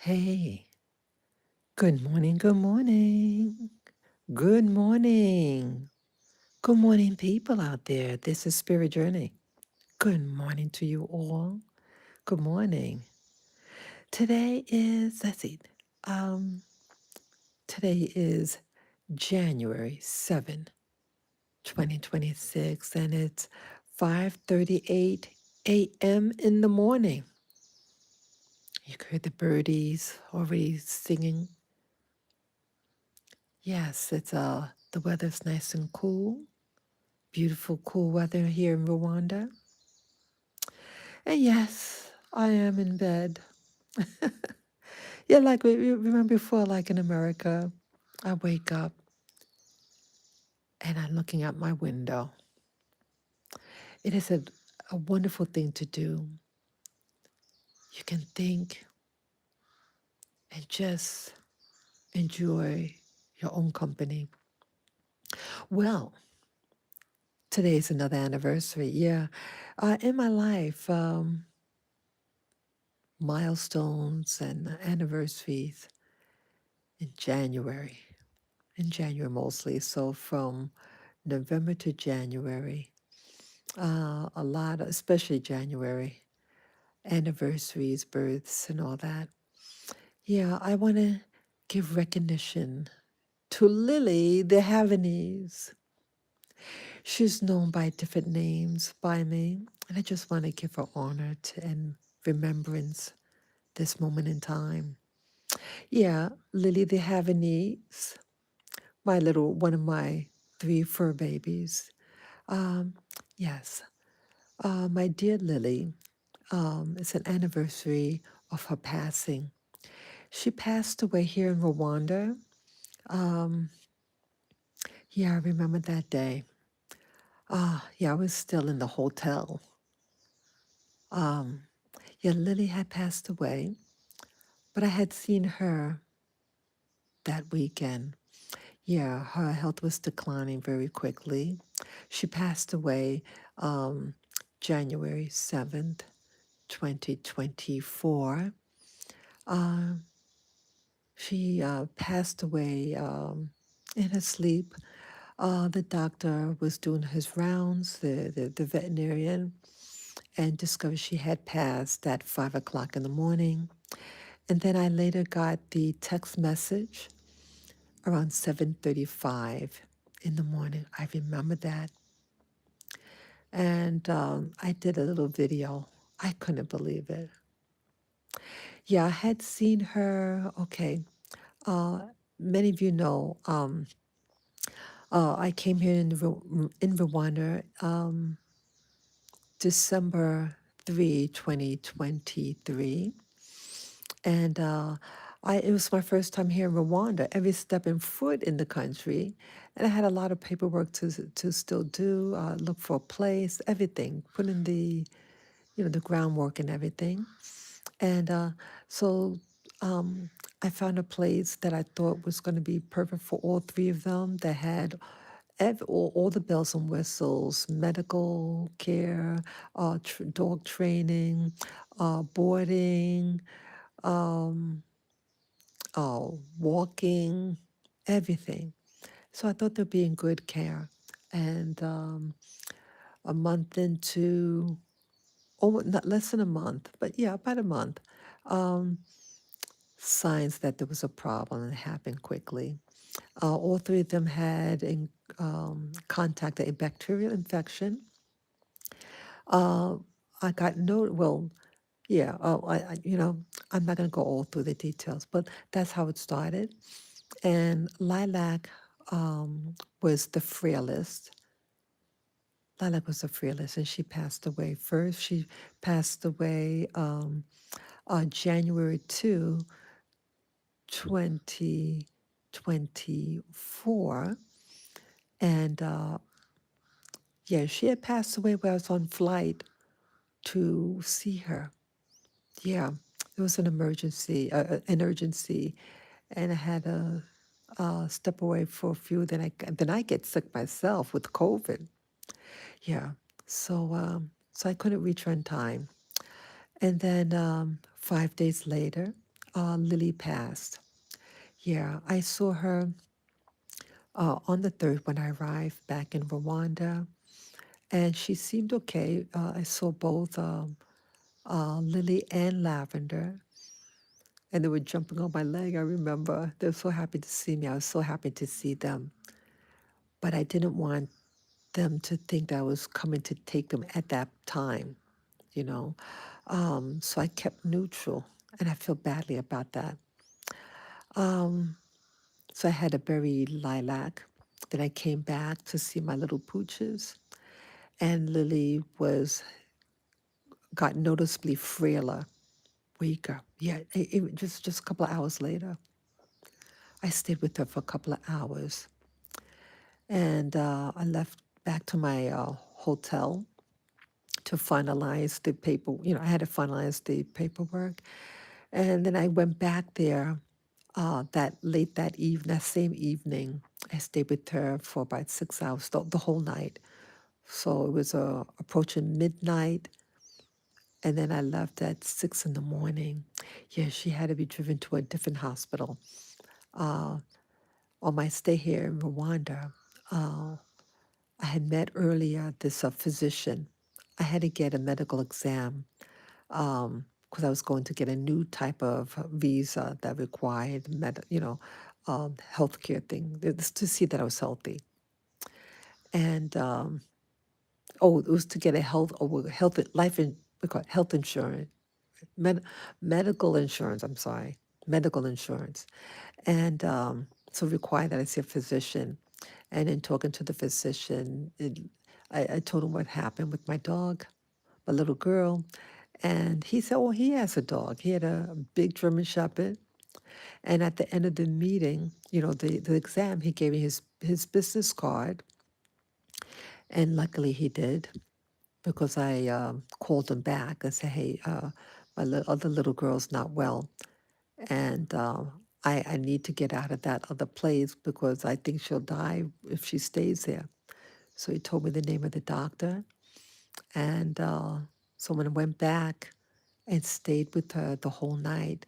Hey, good morning, good morning. Good morning. Good morning, people out there. This is Spirit Journey. Good morning to you all. Good morning. Today is, let's see, um, today is January 7, 2026, and it's 5:38 a.m. in the morning. You could hear the birdies already singing. Yes, the weather's nice and cool. Beautiful, cool weather here in Rwanda. And yes, I am in bed. Yeah, like we remember before, like in America, I wake up and I'm looking out my window. It is a wonderful thing to do. You can think and just enjoy your own company. Well, today is another anniversary. Yeah. In my life, milestones and anniversaries in January. In January mostly. So from November to January, a lot, especially January, anniversaries, births, and all that. Yeah, I want to give recognition to Lily the Havanese. She's known by different names by me, and I just want to give her honor to, and remembrance this moment in time. Yeah, Lily the Havanese, one of my three fur babies. Um, yes, my dear Lily, it's an anniversary of her passing. She passed away here in Rwanda. Um, yeah, I remember that day. Yeah, I was still in the hotel. Um, yeah, Lily had passed away, but I had seen her that weekend. Yeah, her health was declining very quickly. She passed away um, January 7th, 2024. Uh, she passed away in her sleep. The doctor was doing his rounds, the veterinarian, and discovered she had passed at 5 o'clock in the morning. And then I later got the text message around 7:35 in the morning. I remember that. And I did a little video. I couldn't believe it. Yeah, I had seen her. Okay. Uh, Many of you know I came here in Rwanda December 3, 2023. And it was my first time here in Rwanda, every stepping foot in the country. And I had a lot of paperwork to still do, look for a place, everything, put in the groundwork and everything. And so um, I found a place that I thought was going to be perfect for all three of them that had all the bells and whistles, medical care, dog training, boarding, um, walking, everything. So I thought they'd be in good care. And a month into, not less than a month, but yeah, about a month, um, signs that there was a problem and it happened quickly. All three of them had contacted a bacterial infection. Uh, I got no, well, yeah, I'm not going to go all through the details, but that's how it started. And Lilac was the frailest. Lilac was the frailest, and she passed away first. She passed away on January 2024. And yeah, she had passed away when I was on flight to see her. Yeah, it was an urgency, and I had to step away for a few. Then I get sick myself with COVID. Yeah, so I couldn't reach her in time. And then 5 days later, Lily passed. Yeah, I saw her on the 3rd when I arrived back in Rwanda, and she seemed okay. I saw both Lily and Lavender, and they were jumping on my leg. I remember they were so happy to see me. I was so happy to see them, but I didn't want them to think that I was coming to take them at that time, you know. So I kept neutral, and I feel badly about that. Um, so I had to bury Lilac. Then I came back to see my little pooches, and Lily got noticeably frailer, weaker. Yeah, just a couple of hours later, I stayed with her for a couple of hours, and I left back to my hotel to finalize the paper. I had to finalize the paperwork, and then I went back there that same evening. I stayed with her for about 6 hours, the whole night. So it was approaching midnight, and then I left at 6 in the morning. Yeah, she had to be driven to a different hospital. Uh, on my stay here in Rwanda, uh, I had met earlier this physician. I had to get a medical exam because I was going to get a new type of visa that required healthcare thing to see that I was healthy. And it was to get a we call it health insurance, med- medical insurance. I'm sorry, medical insurance, and so required that I see a physician. And in talking to the physician, I told him what happened with my dog, my little girl, and he said, "Oh, he has a dog. He had a big German Shepherd." And at the end of the meeting, the exam, he gave me his business card, and luckily he did because I called him back and said, "Hey, my other little girl's not well, and I need to get out of that other place because I think she'll die if she stays there." So he told me the name of the doctor, and so when I went back and stayed with her the whole night,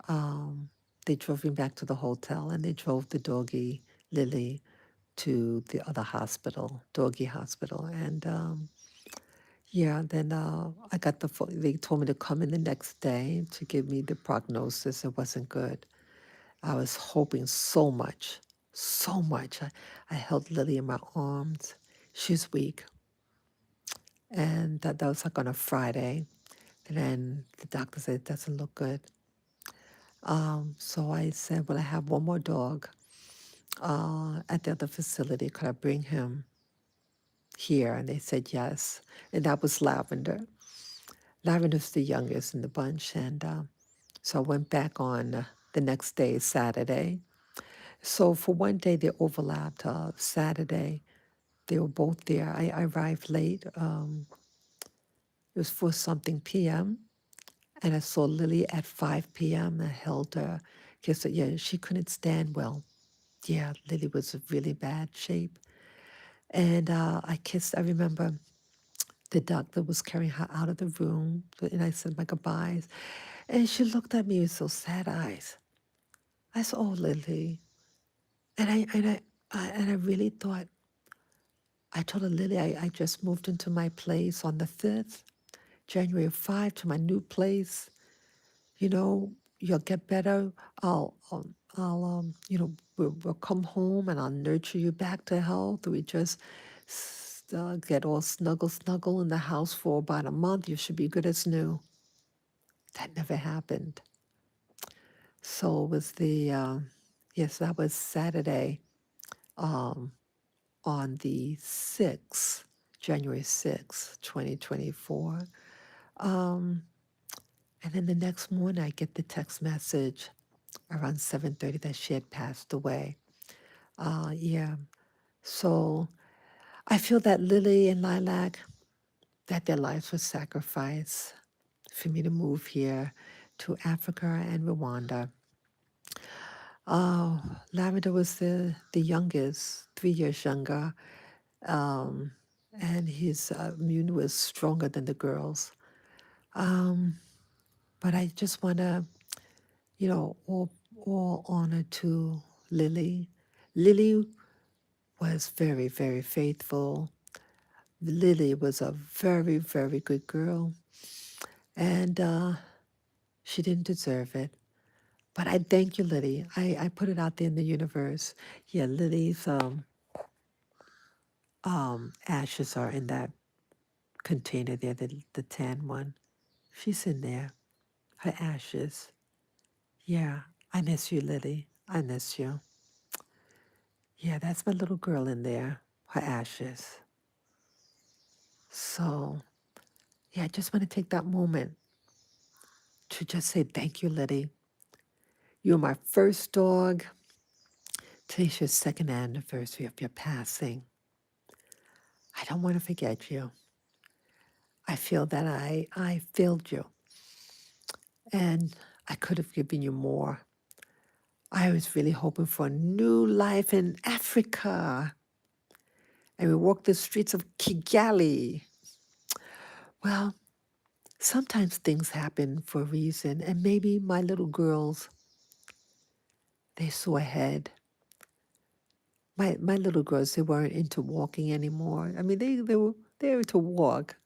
um, they drove me back to the hotel, and they drove the doggy Lily to the other hospital, doggy hospital, and yeah, then I got they told me to come in the next day to give me the prognosis. It wasn't good. I was hoping so much, so much. I held Lily in my arms. She's weak. And that was like on a Friday. And then the doctor said, it doesn't look good. So I said, well, I have one more dog at the other facility. Could I bring him here? And they said yes. And that was Lavender. Lavender's the youngest in the bunch. And so I went back on the next day, Saturday. So for one day, they overlapped. Saturday, they were both there. I arrived late. It was 4 something p.m. And I saw Lily at 5 p.m. I held her, kissed her. Yeah, she couldn't stand well. Yeah, Lily was in really bad shape. And I remember the doctor was carrying her out of the room, and I said my goodbyes. And she looked at me with so sad eyes. I said, "Oh, Lily." And I really thought, I told her, "Lily, I just moved into my place on the 5th, January of 5, to my new place. You'll get better. We'll come home and I'll nurture you back to health. We just get all snuggle in the house for about a month. You should be good as new." That never happened. So it was yes, that was Saturday um, on the 6th, January 6th, 2024. Um, and then the next morning, I get the text message around 7:30 that she had passed away. Yeah. So I feel that Lily and Lilac, that their lives were sacrificed for me to move here to Africa and Rwanda. Lavender was the youngest, 3 years younger, um, and his immune was stronger than the girls. But I just want to, all honor to Lily. Lily was very, very faithful. Lily was a very, very good girl, and she didn't deserve it. But I thank you, Lily. I put it out there in the universe. Yeah, Lily's ashes are in that container there, the tan one. She's in there. Her ashes. Yeah, I miss you, Lily. I miss you. Yeah, that's my little girl in there. Her ashes. So, yeah, I just want to take that moment to just say thank you, Liddy. You're my first dog. Today's your second anniversary of your passing. I don't want to forget you. I feel that I failed you and I could have given you more. I was really hoping for a new life in Africa. And we walked the streets of Kigali. Well, sometimes things happen for a reason, and maybe my little girls, they saw ahead. My little girls, they weren't into walking anymore. I mean, they were to walk,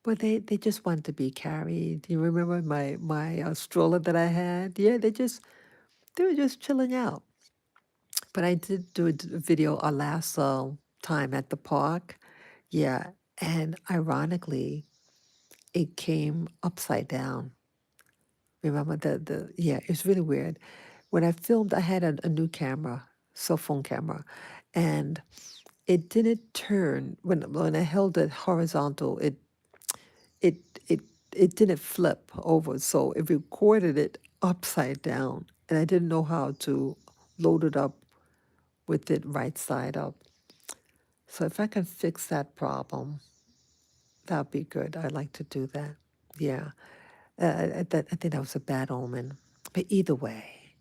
but they just wanted to be carried. You remember my stroller that I had? Yeah, they were just chilling out. But I did do a video last time at the park. Yeah, and ironically, it came upside down. Remember the yeah, it's really weird. When I filmed, I had a new camera, cell phone camera, and it didn't turn when I held it horizontal. It it it didn't flip over, so it recorded it upside down, and I didn't know how to load it up with it right side up. So if I can fix that problem, that'd be good. I'd like to do that. Yeah, I think that was a bad omen. But either way,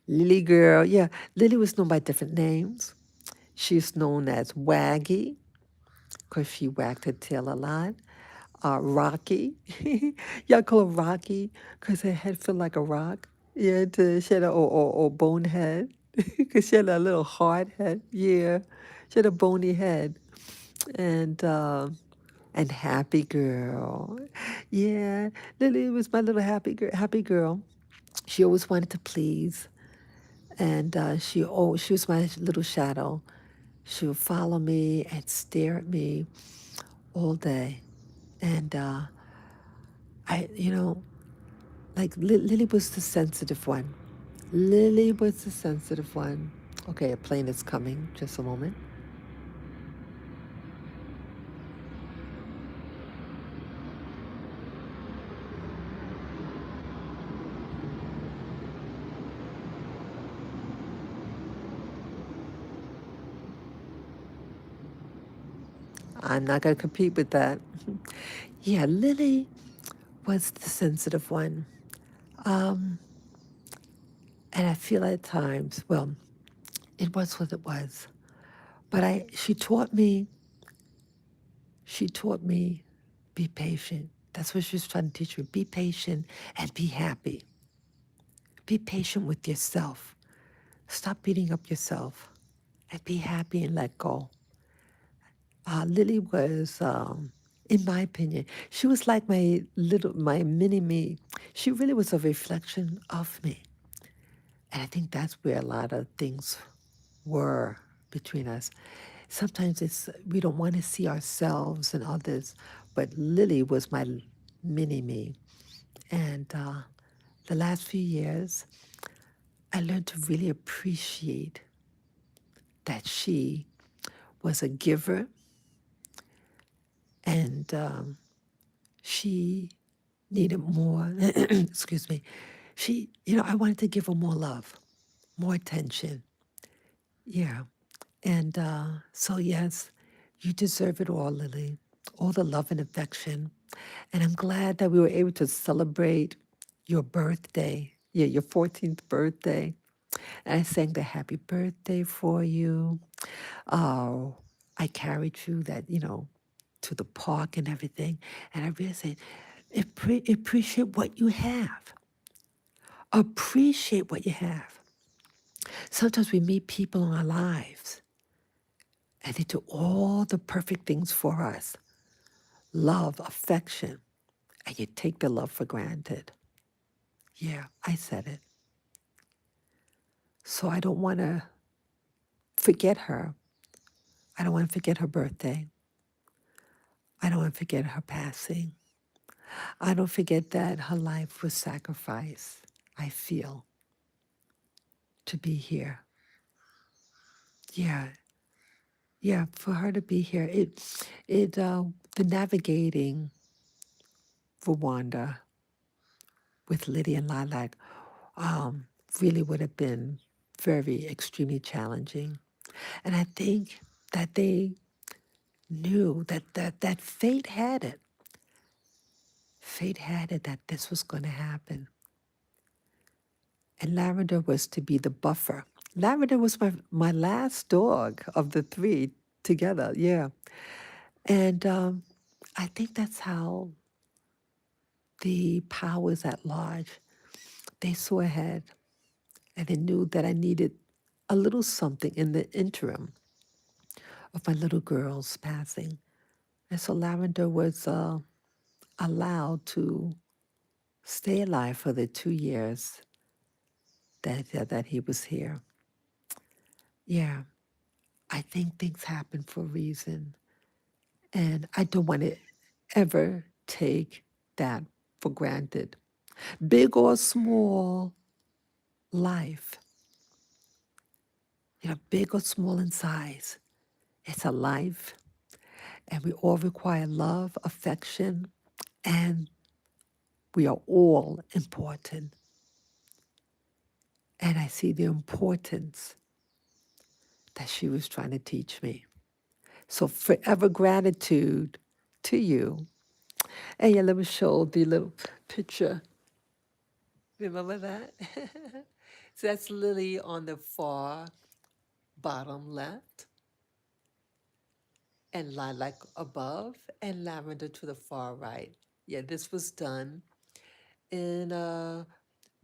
Lily girl, yeah, Lily was known by different names. She's known as Waggy because she wagged her tail a lot. Rocky, y'all call her Rocky because her head felt like a rock. Yeah, she had or bonehead because she had a little hard head. Yeah, she had a bony head. And happy girl. Yeah, Lily was my little happy girl. She always wanted to please, and she was my little shadow. She would follow me and stare at me all day, and like Lily was the sensitive one. Lily was the sensitive one. Okay, a plane is coming. Just a moment. I'm not going to compete with that. Yeah, Lily was the sensitive one. Um, and I feel at times, well, it was what it was. But she taught me, be patient. That's what she was trying to teach me. Be patient and be happy. Be patient with yourself. Stop beating up yourself and be happy and let go. Lily was, in my opinion, she was like my mini me. She really was a reflection of me. And I think that's where a lot of things were between us. Sometimes we don't want to see ourselves and others, but Lily was my mini me. And the last few years, I learned to really appreciate that she was a giver and she needed more. Excuse me. I wanted to give her more love, more attention. Yeah. And so, yes, you deserve it all, Lily, all the love and affection. And I'm glad that we were able to celebrate your birthday, yeah, your 14th birthday. And I sang the happy birthday for you. Oh, I carried you to the park and everything. And I really said, appreciate what you have. Appreciate what you have. Sometimes we meet people in our lives and they do all the perfect things for us, love, affection, and you take the love for granted. Yeah, I said it. So I don't want to forget her. I don't want to forget her birthday. I don't want to forget her passing. I don't forget that her life was sacrificed, I feel, to be here. Yeah, yeah, for her to be here. The navigating Rwanda with Lydia and Lilac um, really would have been very extremely challenging. And I think that they knew that fate had it. Fate had it that this was going to happen. And Lavender was to be the buffer. Lavender was my last dog of the three together, yeah. And I think that's how the powers at large, they saw ahead and they knew that I needed a little something in the interim of my little girl's passing. And so Lavender was allowed to stay alive for the 2 years that he was here. Yeah, I think things happen for a reason. And I don't want to ever take that for granted. Big or small life, big or small in size, it's a life. And we all require love, affection, and we are all important. And I see the importance that she was trying to teach me. So forever gratitude to you. And yeah, let me show the little picture. Remember that? So that's Lily on the far bottom left, and lilac above, and lavender to the far right. Yeah, this was done in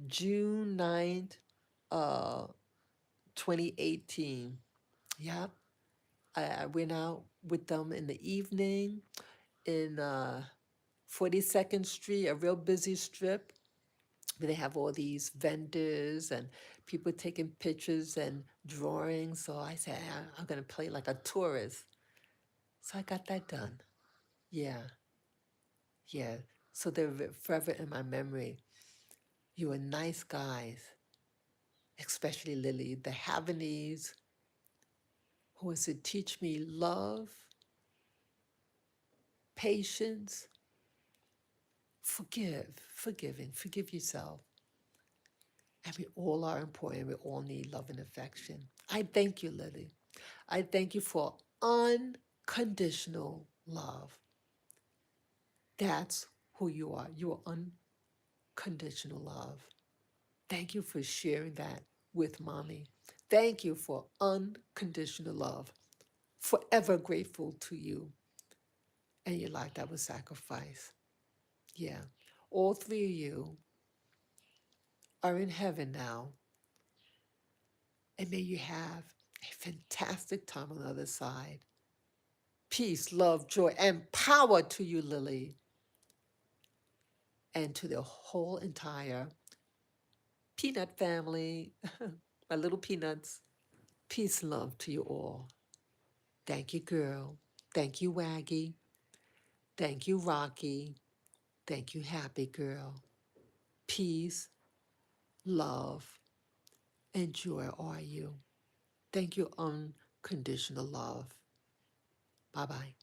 June 9th, uh, 2018. Yeah, I went out with them in the evening in 42nd Street, a real busy strip. They have all these vendors and people taking pictures and drawings. So I said, I'm going to play like a tourist. So I got that done. Yeah, yeah. So they're forever in my memory. You were nice guys, especially Lily, the Havanese, who was to teach me love, patience, forgive yourself. And we all are important. We all need love and affection. I thank you, Lily. I thank you for unconditional love. That's who you are. You are unconditional love. Thank you for sharing that with mommy. Thank you for unconditional love. Forever grateful to you and your life that was sacrificed. Yeah. All three of you are in heaven now. And may you have a fantastic time on the other side. Peace, love, joy, and power to you, Lily, and to the whole entire peanut family, my little peanuts. Peace and love to you all. Thank you, girl. Thank you, Waggy. Thank you, Rocky. Thank you, happy girl. Peace, love, and joy are you. Thank you, unconditional love. Bye bye.